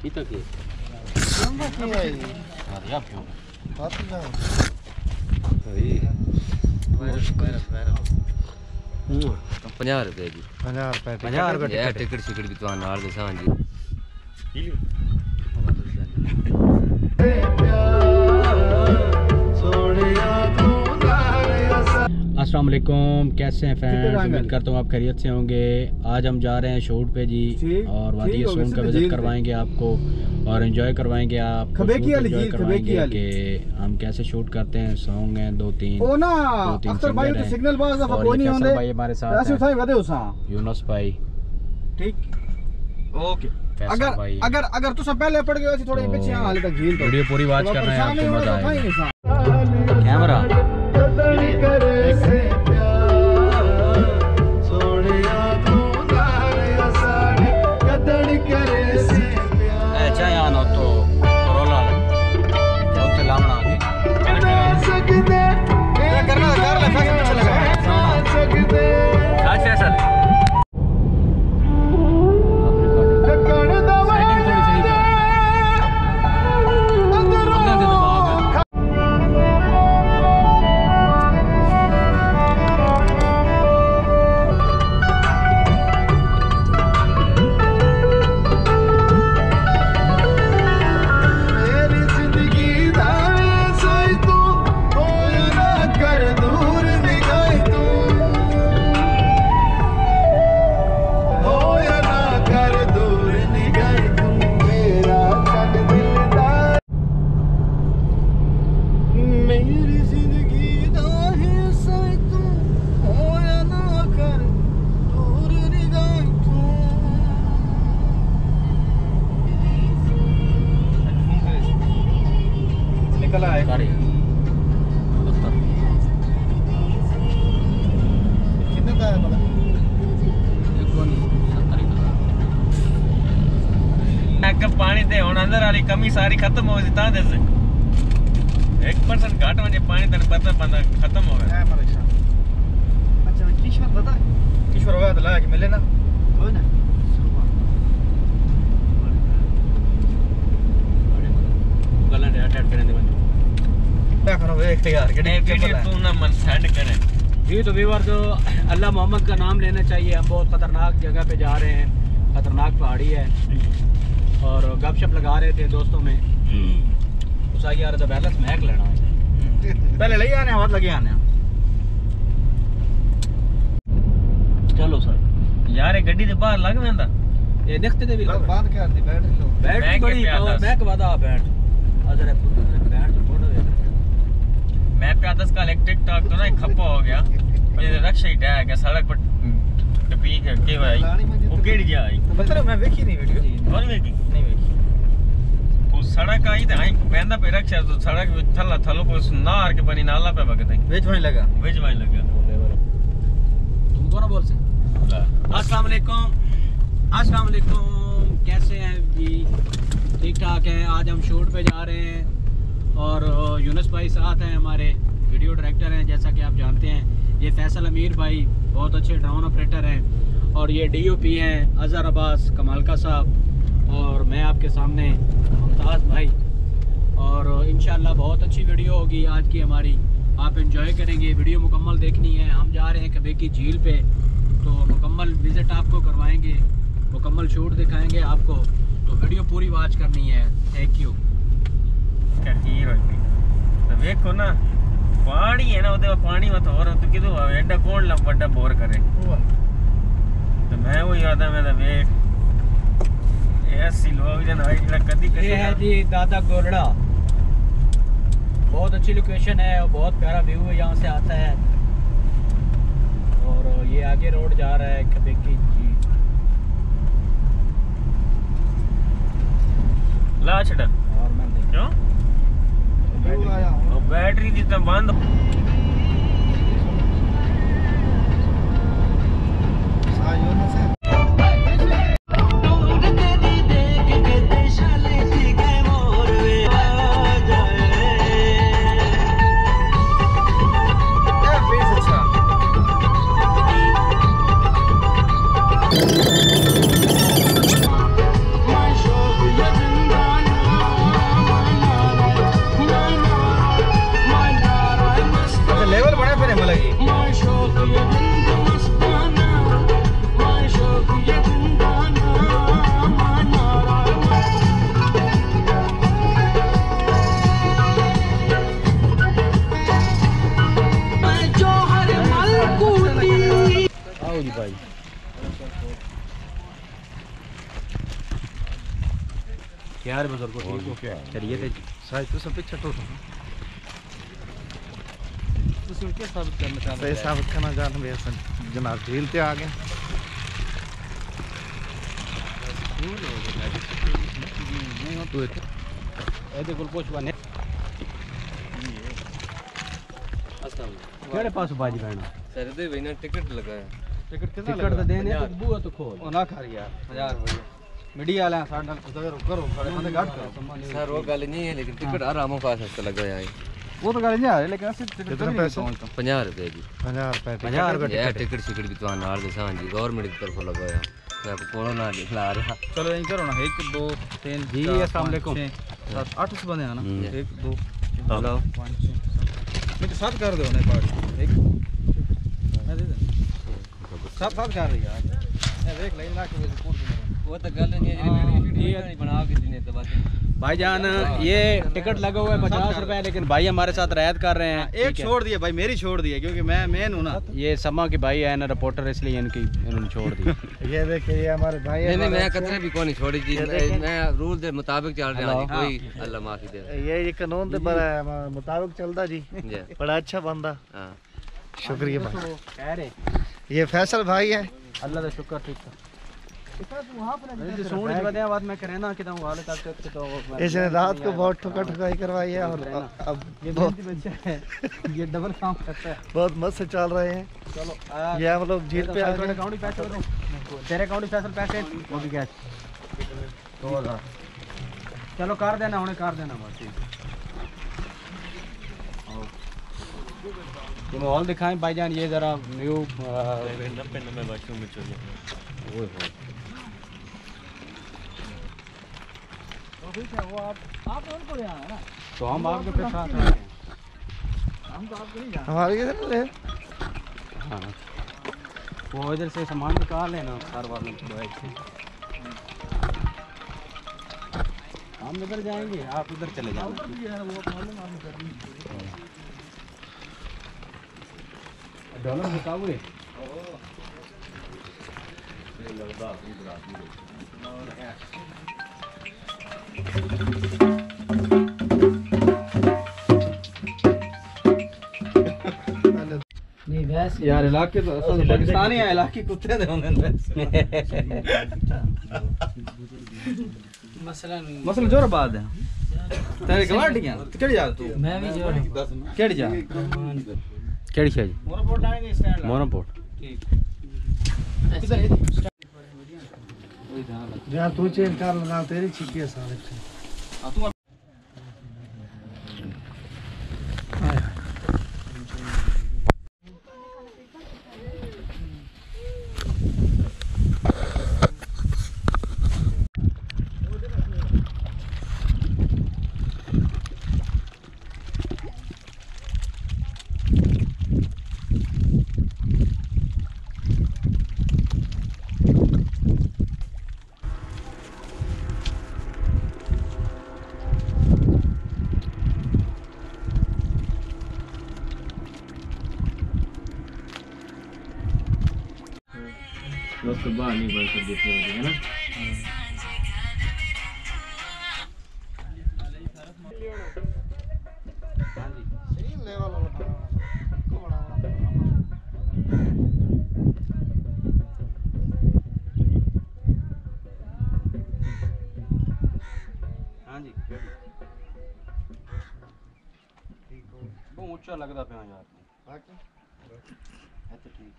Kita ki. Namba ki hai? Ya pyo. Baat na. Hey. Virus 50 रुपए जी 50 रुपए 50 रुपए ticket शिकट भी तो नाल दे सान जी अस्सलाम वालेकुम, कैसे हैं फ्रेंड्स? उम्मीद करता हूँ आप खैरियत से होंगे। आज हम जा रहे हैं शूट पे जी और वादी सून का विजिट करवाएंगे आपको और एंजॉय करवाएंगे आप एंजॉय करवाएंगे कि हम कैसे शूट करते हैं। सॉन्ग हैं दो तीन सिंगर हैं सिग्नल बाज दा और कोई नहीं होंदे भाई हमारे साथ ऐसे उठाई वदे उसा यूनुस भाई। ठीक ओके। अगर अगर तुसा पहले पड़ गए थोड़े पीछे हां हाले तक झील तो वीडियो पूरी वॉच करना है, आपको मजा आएगा। कैमरा पानी ते हुन अंदर वाली कमी सारी खत्म हो जिता दे 1% घाट वने पानी तने पता बंदा खत्म हो गया। अच्छा किशोर बता किशोर होया तो ला के मिले ना हो ना गलन अटैच करने दे बंदे क्या करो एक यार के वीडियो तू ना मन सेंड करे जी। तो व्यूअर जो अल्लाह मोहम्मद का नाम लेना चाहिए। हम बहुत खतरनाक जगह पे जा रहे हैं, खतरनाक पहाड़ी है और गपशप लगा रहे थे दोस्तों में। उस आगे आ रहा था बैलेंस महक लेना पहले ले आने हाथ लगे आने चलो सर यार ये गड्डी दे बाहर लग वेंदा ये देखते थे भी बात क्या दी बैटरी लो बैटरी बड़ी पावर मैं कवादा बैठ अजर है बैठ तो फोटो दे मैं पे 10 का इलेक्ट्रिक टॉक तो ना खप्पा हो गया मुझे रक्षा ही टैग है सड़क पर टपी के भाई वो केड़ी जा आई पता मैं देखी नहीं वीडियो कौन देखी नहीं देखी वो सड़क आई तो आई पेंदा पे रक्षा तो सड़क में थल्ला थलो को नार के बनी नाला पे वगत है वेज वहीं लगा तुम कौन बोल से अस्सलाम वालेकुम कैसे हैं जी? ठीक ठाक हैं। आज हम शूट पे जा रहे हैं और यूनुस भाई साथ हैं, हमारे वीडियो डायरेक्टर हैं जैसा कि आप जानते हैं। ये फैसल अमीर भाई बहुत अच्छे ड्रोन ऑपरेटर हैं और ये डीओपी हैं अजहर अब्बास कमालका साहब और मैं आपके सामने मुमताज़ भाई। और इंशाल्लाह बहुत अच्छी वीडियो होगी आज की हमारी, आप एंजॉय करेंगे। वीडियो मुकम्मल देखनी है। हम जा रहे हैं कबे की झील पे तो मुकम्मल विज़िट आपको करवाएंगे, मुकम्मल शूट दिखाएंगे आपको, तो वीडियो पूरी वॉच करनी है। Thank you. क्या हीरो तो देखो ना पानी है ना उदे पानी मत और तो किदो एडा कौन बड़ा बोर करे तो मैं वो याद है मैं वेट ऐसी लोग जन आई कदी ये है जी दादा गोरड़ा, बहुत अच्छी लोकेशन है और बहुत प्यारा व्यू है यहाँ से आता है। और ये आगे रोड जा रहा है कबे की जी ला छड़ा और मैं क्यों बैटरी दी तो बंद यार बुजुर्ग ठीक हो चलिए थे शायद तो सब पीछे टूट ਤੁਸੀਂ ਕੀ ਸਾਬਤ ਕਰਨਾ ਚਾਹੁੰਦੇ सही साबित करना जान भी असन जनाब झील ते आ गए ਇਹਦੇ ਕੋਲ ਪੁੱਛ ਬਣੇ ਕਿਹੜੇ ਪਾਸ ਬਾਜੀ ਬੈਣਾ सर दे भाई ना टिकट लगाया टिकट कितना ਟਿਕਟ ਤਾਂ ਦੇਣੇ ਤੇ ਬੂਆ ਤੋਂ ਖੋਲ ओ ना कर यार 1000 रुपए मीडिया वाले साथ नाल करो करो खड़े बंदे घट करो सर वो गल नहीं है लेकिन टिकट आरामों का सस्ता लगाया है वो तो गल नहीं आ रही लेकिन असि टिकट कितने पैसे 50 रुपए जी 50 रुपए 50 रुपए यार टिकट शिकट भी तो नाल दे सान जी गवर्नमेंट की तरफ लगाया मैं कोलो ना दिखला रहा चलो यहीं करो ना 1 2 3 जी अस्सलाम वालेकुम 7 8 बंदे हैं ना 1 2 हेलो 5 6 मैं तो 7 कर दो ने पार्टी एक मैं दे दे 7 कर रही यार ये देख ले ना कि कौन वो तो गल नहीं है जी वीडियो बना के देने तो बस भाईजान ये टिकट लगा हुआ है 50 रुपए लेकिन भाई हमारे साथ रियायत कर रहे हैं एक छोड़ दिए भाई मेरी छोड़ दी है क्योंकि मैं मेन हूं ना ये समा के भाई है ना रिपोर्टर इसलिए इनकी इन्होंने छोड़ दी ये देखिए ये हमारे भाई नहीं मैं कतरे भी कोई नहीं छोड़ी जी मैं रूल दे मुताबिक चल रहा जी कोई अल्लाह माफी दे ये कानून दे मुताबिक चलदा जी बड़ा अच्छा बंदा हां शुक्रिया भाई कह रहे ये फैसल भाई है अल्लाह का शुक्र ठीक था ये सोच बदे बात मैं करना कि तो वाले तक तो इसने रात को बहुत ठुका ठुकाई करवाई है और अब ये बेंती बच्चा है ये डबल काम करता है बहुत मस्त से चल रहे हैं चलो ये हम लोग जीत पे आ गए अकाउंट पैसे दो तेरे अकाउंट फैसल पैसे वो भी कैश 2000 चलो कर देना उन्हें कर देना बस ठीक ये माहौल दिखाएं भाईजान ये जरा न्यू पिंड में वाशरूम में चले ओए हो वो आप उनको ले आना ना तो हम आपके पे साथ हैं हम तो आपको नहीं जाना हमारे किधर ले हाँ वो इधर से सामान निकाल लेना कार वालों को बैग से हम इधर जाएंगे आप इधर चले जाओ डॉलर निकालोगे नहीं वैसे यार इलाके तो असल पाकिस्तानी है इलाके कुत्ते दे होंगे मसलन जोर बात है तेरे गवांडियां केड़ी जा तू मैं भी जोर केड़ी जा केड़ी शे जी मोनोपोर्ट आएंगे स्टैंड मोनोपोर्ट ठीक यार तू चेंज कर लगा तेरी छिकी है सारे तू लोग तो बाहर नहीं बढ़ सकते थे है ना हाँ जी बहुत ऊंचा लगता पे यार है तो ठीक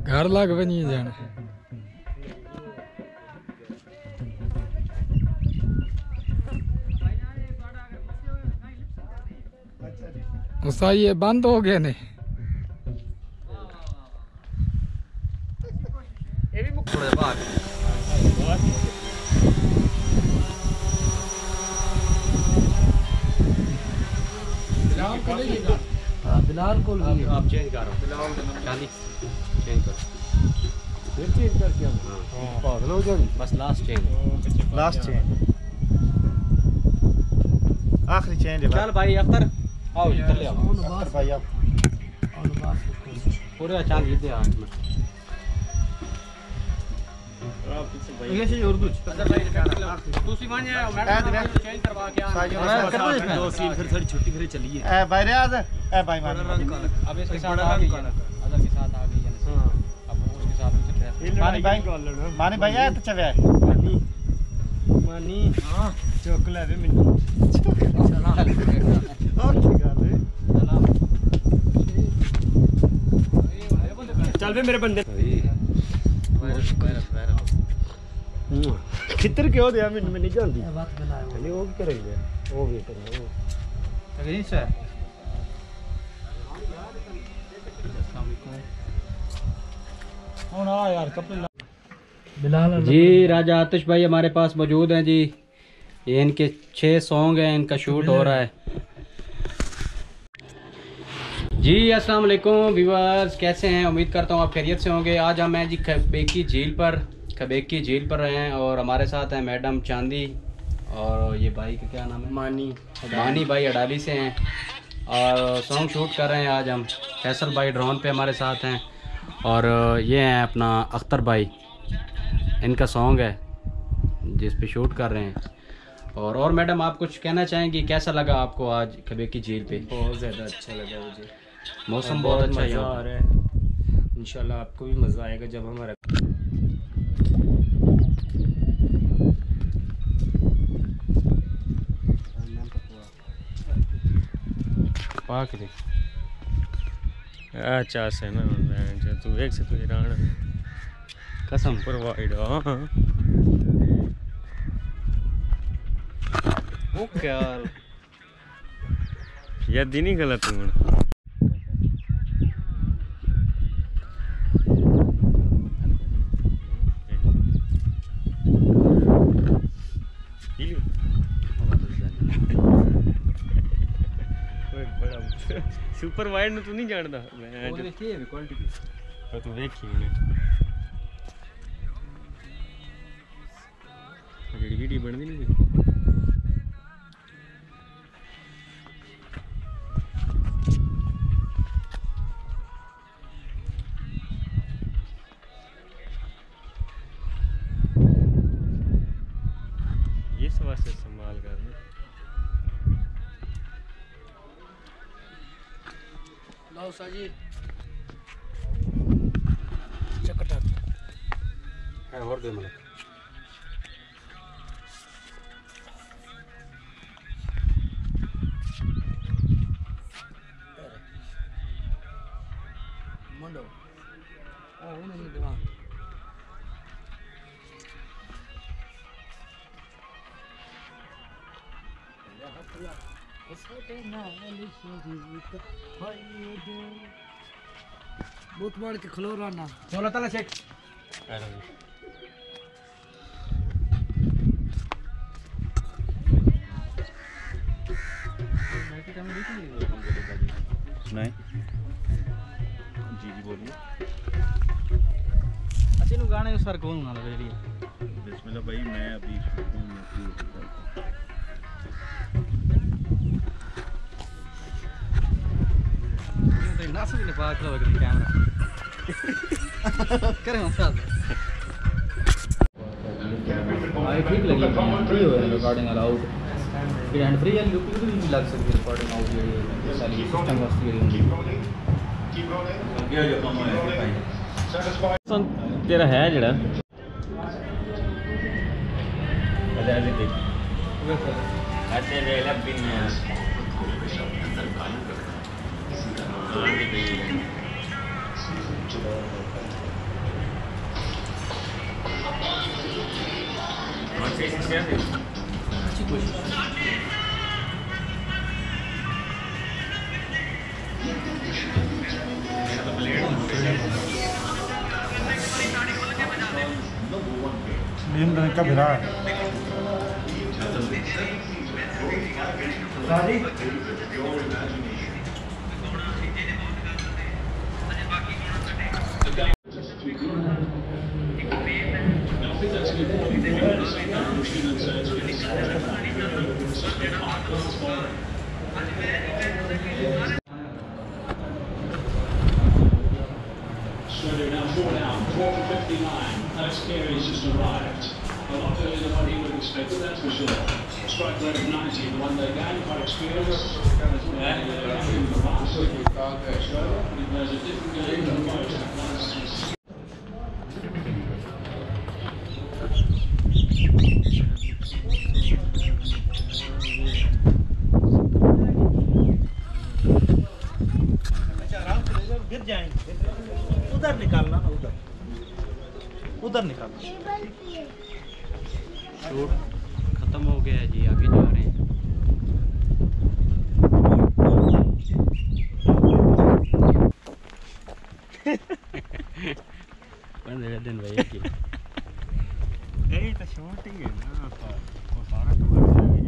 घर लग भी नहीं जाना उसका ये बंद हो गया नहीं ये भी मुख थोड़ा बाहर काम करेगा बिलाल को आप चेंज कर रहा हूँ चांदी चेंज करो फिर चेंज करके हम पागल हो जाएंगे बस लास्ट चेंज आखिरी चेंज है चल भाई अख्तर आओ इधर ले आओ अख्तर भाई आप पूरे चांद जीते आज में इंग्लिश या उर्दू अदर भाई दूसरी मान जाए मैडम चेंज करवा के दो सीन फिर थोड़ी छुट्टी फिर चलिए ए भाई रियाज ए भाई मान अब इसके साथ आ गई अदर के साथ आ गई है अब उसके साथ भी चल रहा है मानी भाई आया तो चले मानी हां चोक ले वे मिन्नू चला ओके गल चल वे मेरे बंदे खितर क्यों दिया मैं नहीं जानती नहीं वो क्या करेंगे वो भी करेंगे वो अगली से कौन आ यार कपड़े जी राजा आतिश भाई हमारे पास मौजूद हैं जी ये इनके 6 सॉन्ग हैं इनका शूट हो रहा है जी अस्सलाम वालेकुम व्यूअर्स कैसे हैं उम्मीद करता हूँ आप खैरियत से होंगे आज हम हैं जी खबेकी झील पर हैं और हमारे साथ हैं मैडम चांदी और ये भाई का क्या नाम है मानी भाई अडाली से हैं और सॉन्ग शूट कर रहे हैं आज हम फैसल भाई ड्रोन पे हमारे साथ हैं और ये हैं अपना अख्तर भाई इनका सॉन्ग है जिस पे शूट कर रहे हैं और मैडम आप कुछ कहना चाहेंगी कैसा लगा आपको आज खबेकी झील पे बहुत ज़्यादा अच्छा लगा मुझे मौसम बहुत अच्छा है आ रहा है इंशाल्लाह आपको भी मज़ा आएगा जब हमारा पाक दे अच्छा से ना तू एक से तू हैरान कसम पर वाइड हां ओके यार याद ही नहीं गलत हूं सुपर वाइड में तू नहीं जानता मैं वो देखिए ये क्वालिटी पर तू देखी मैंने जेडी वीडियो बनदी नहीं ये सब से संभाल कर लाओ साजी चकटा है और दे मतलब मंडो उन्हें नहीं दिमाग बहुत मार के खलो रहना चलो तला चेक नहीं जी बोलिए अच्छा नु गाने उस पर कौन गाना बेरी बिस्मिल्लाह भाई मैं अभी नासुक ने पाक लो कैमरा करे मसाज आई ठीक लगी फ्री हो रिकॉर्डिंग अलाउड फिर हैंड फ्री है यूपी को भी लग सकती है रिकॉर्डिंग आउट ये सारी सिस्टम वास्ते तेरा है जड़ा अरे देख ऐसे वेला बिन अच्छी कोशिश नींद का भिड़ा है fall out. 4:59. Alex Carey's just arrived. A lot earlier than what he would have expected, that's for sure. Strike rate of 90 in the one-day game. Quite experienced. He plays a different game than most. गिर जाएंगे, उधर निकालना ना, उधर निकालना। Shoot खत्म हो गया है जी, आगे जा रहे हैं। दिन भैया की यही तो शूटिंग है ना, वो सारा कवर है।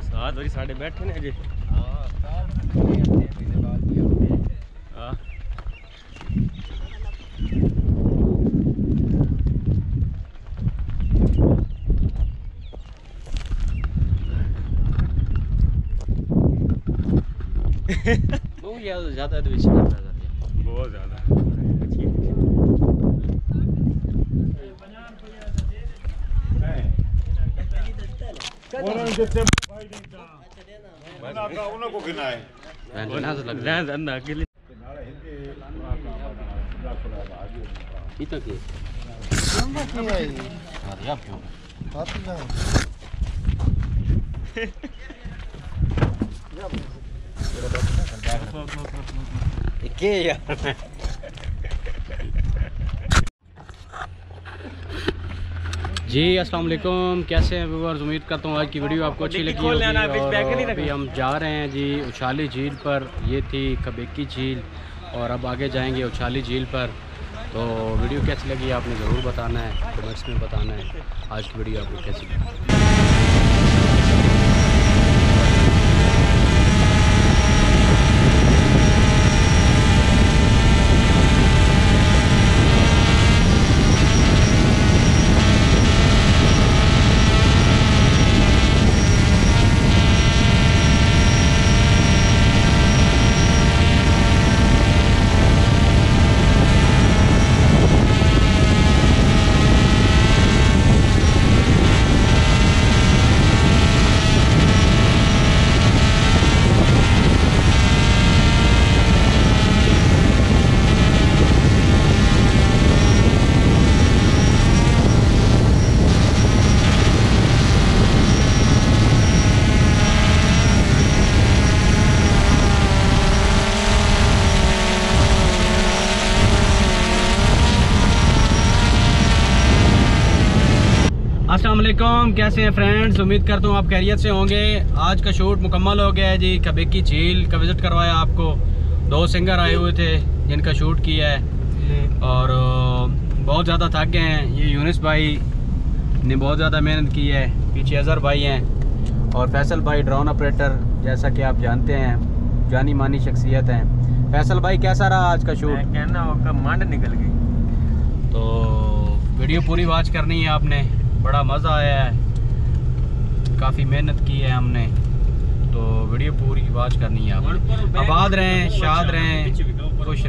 साथ वाली साढ़े बैठे ने जी। हाँ बहुत ज़्यादा तो बेची बहुत ज़्यादा अकेले जी। अस्सलाम वालेकुम, कैसे हैं व्यूअर्स? उम्मीद करता हूँ आज की वीडियो आपको अच्छी लगी होगी। और अभी हम जा रहे हैं जी उछाली झील पर। ये थी कबेकी झील और अब आगे जाएंगे उछाली झील पर। तो वीडियो कैसी लगी आपने ज़रूर बताना है, कमेंट्स में बताना है आज की वीडियो आपको कैसी लगी। अस्सलाम वालेकुम, कैसे हैं फ्रेंड्स? उम्मीद करता हूँ आप खैरियत से होंगे। आज का शूट मुकम्मल हो गया है जी। कबेकी झील का विज़िट करवाया आपको। 2 सिंगर आए हुए थे जिनका शूट किया है और बहुत ज़्यादा थक गए हैं। ये यूनिस भाई ने बहुत ज़्यादा मेहनत की है, पीछे अज़हर भाई हैं और फैसल भाई ड्रोन ऑपरेटर, जैसा कि आप जानते हैं जानी मानी शख्सियत हैं। फैसल भाई कैसा रहा आज का शूट? कहना होगा मंड निकल गई। तो वीडियो पूरी वॉच करनी है आपने, बड़ा मज़ा आया है, काफ़ी मेहनत की है हमने। तो वीडियो पूरी वॉच करनी है आपने। आबाद रहें, शाद रहें, खुश रहें।